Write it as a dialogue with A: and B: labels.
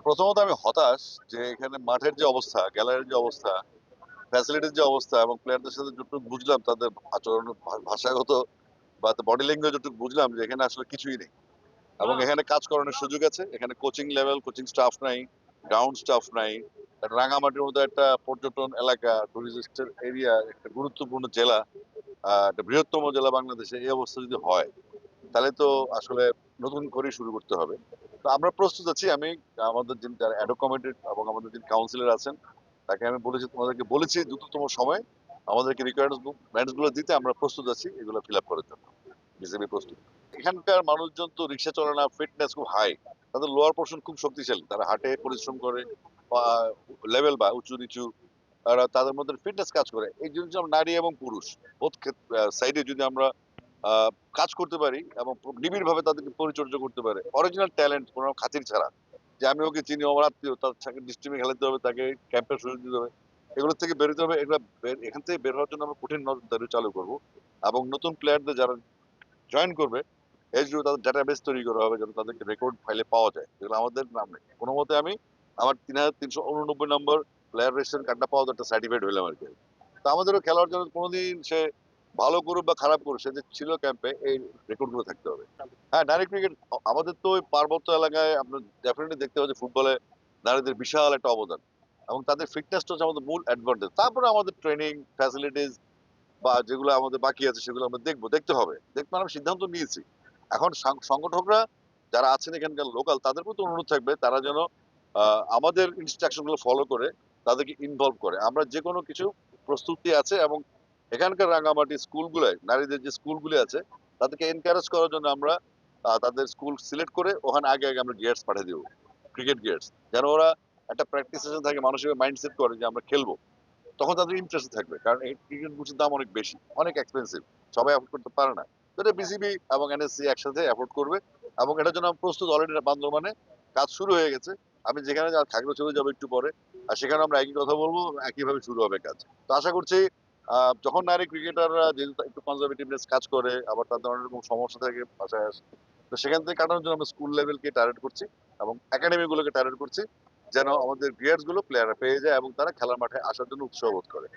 A: প্রথমত আমি হতাশ যে এখানে মাঠের যে অবস্থা, গ্যালারির যে অবস্থা, ফ্যাসিলিটির যে অবস্থা এবং প্লেয়ারদের সাথে যতটুকু বুঝলাম তাদের আচরণ ভাষাগত বা বডি ল্যাঙ্গুয়েজ যতটুকু বুঝলাম যে এখানে আসলে কিছুই নেই। এবং এখানে কাজ করানোর সুযোগ আছে। এখানে কোচিং লেভেল, কোচিং স্টাফ নাই, গ্রাউন্ড স্টাফ নাই। রাঙামাটির মতো একটা পর্যটন এলাকা, টুরিস্টের এরিয়া, একটা গুরুত্বপূর্ণ জেলা, একটা বৃহত্তম জেলা বাংলাদেশে এই অবস্থা যদি হয় তাহলে তো আসলে নতুন করে শুরু করতে হবে। তো আমরা প্রস্তুত আছি। আমি আমাদের যিনি যারা অ্যাডহক কমিটির এবং আমাদের যিনি কাউন্সিলর আছেন তাকে আমি বলেছি তোমাদেরকে বলেছি দ্রুততম সময় আমাদেরকে রিকোয়ারমেন্টস গুলো দিতে আমরা প্রস্তুত আছি এগুলো ফিল আপ করার জন্য। বিসিবি প্রস্তুত। এখানকার মানুষজন তো রিক্সা চলে না, ফিটনেস খুব হাই। তাদের লোয়ার পোর্শন খুব শক্তিশালী। তারা হাঁটে, পরিশ্রম করে, লেভেল বা উঁচু নিচু তাদের মধ্যে ফিটনেস কাজ করে। এই জিনিস আমরা নারী এবং পুরুষ বোথ সাইডে যদি আমরা কাজ করতে পারি এবং নিবিড় ভাবে তাদেরকে পরিচর্যা করতে পারে অরিজিনাল ট্যালেন্ট কোনো খাতির ছাড়া যে আমি ওকে চিনি আমার আত্মীয় তার সাথে ডিস্ট্রিমে খেলাতে হবে তাকে ক্যাম্পের সুযোগ দিতে হবে এগুলো থেকে বেরোতে হবে এগুলো এখান থেকে বের হওয়ার জন্য আমরা কঠিন নজরদারি চালু করবো এবং নতুন প্লেয়ারদের যারা জয়েন করবে এই জন্য তাদের ডাটাবেস তৈরি করা হবে যেন তাদেরকে রেকর্ড ফাইলে পাওয়া যায় যেগুলো আমাদের নাম নেই কোনো মতে আমি আমার ৩,৩89 নম্বর প্লেয়ার রেজিস্ট্রেশন কার্ডটা পাওয়া একটা সার্টিফিকেট হইলাম আর কি তো আমাদেরও খেলার জন্য কোনোদিন সে ভালো করুক বা খারাপ করুক সে যে ছিল ক্যাম্পে এই রেকর্ড গুলো থাকতে হবে হ্যাঁ নারী ক্রিকেট আমাদের তো ওই পার্বত্য এলাকায় আপনার ডেফিনেটলি দেখতে হবে যে ফুটবলে নারীদের বিশাল একটা অবদান এবং তাদের ফিটনেসটা হচ্ছে আমাদের মূল অ্যাডভান্টেজ তারপরে আমাদের ট্রেনিং ফ্যাসিলিটিস বা যেগুলো আমাদের বাকি আছে সেগুলো আমরা দেখতে হবে দেখতে আমরা সিদ্ধান্ত নিয়েছি এখন সংগঠকরা যারা আছেন এখানকার লোকাল তাদের প্রতি অনুরোধ থাকবে তারা যেন আমাদের ইনস্ট্রাকশন গুলো ফলো করে তাদেরকে ইনভলভ করে আমরা যে কোনো কিছু প্রস্তুতি আছে এবং এখানকার রাঙামাটি স্কুলগুলোয় নারীদের যে স্কুলগুলি আছে তাদেরকে এনকারেজ করার জন্য আমরা তাদের স্কুল সিলেক্ট করে ওখানে আগে আগে আমরা গিয়ার্স পাঠিয়ে দেবো ক্রিকেট গিয়ার্স যেন ওরা একটা প্র্যাকটিস সেশন থাকে মানসিক মাইন্ডসেট করে যে আমরা খেলবো তখন তাদের ইন্টারেস্ট থাকবে কারণ এই ক্রিকেট বুটের দাম অনেক বেশি অনেক এক্সপেন্সিভ সবাই অ্যাফোর্ড করতে পারে না তো এটা বিসিবি এবং এনএসসি একসাথে অ্যাফোর্ড করবে এবং এটার জন্য প্রস্তুত অলরেডি বান্দরবানে কাজ শুরু হয়ে গেছে আমি যেখানে থাকলে চলে যাবো একটু পরে আর সেখানে আমরা একই কথা বলবো একইভাবে শুরু হবে কাজ তো আশা করছি যখন নারী ক্রিকেটাররা যেহেতু একটু কনজারভেটিভনেস কাজ করে আবার তাদের অনেক রকম সমস্যা থাকে বাসায় আসে তো সেখান থেকে কাটানোর জন্য আমরা স্কুল লেভেলকে টার্গেট করছি এবং একাডেমি গুলোকে টার্গেট করছি যেন আমাদের গিয়ার্স গুলো প্লেয়াররা পেয়ে যায় এবং তারা খেলার মাঠে আসার জন্য উৎসাহ বোধ করে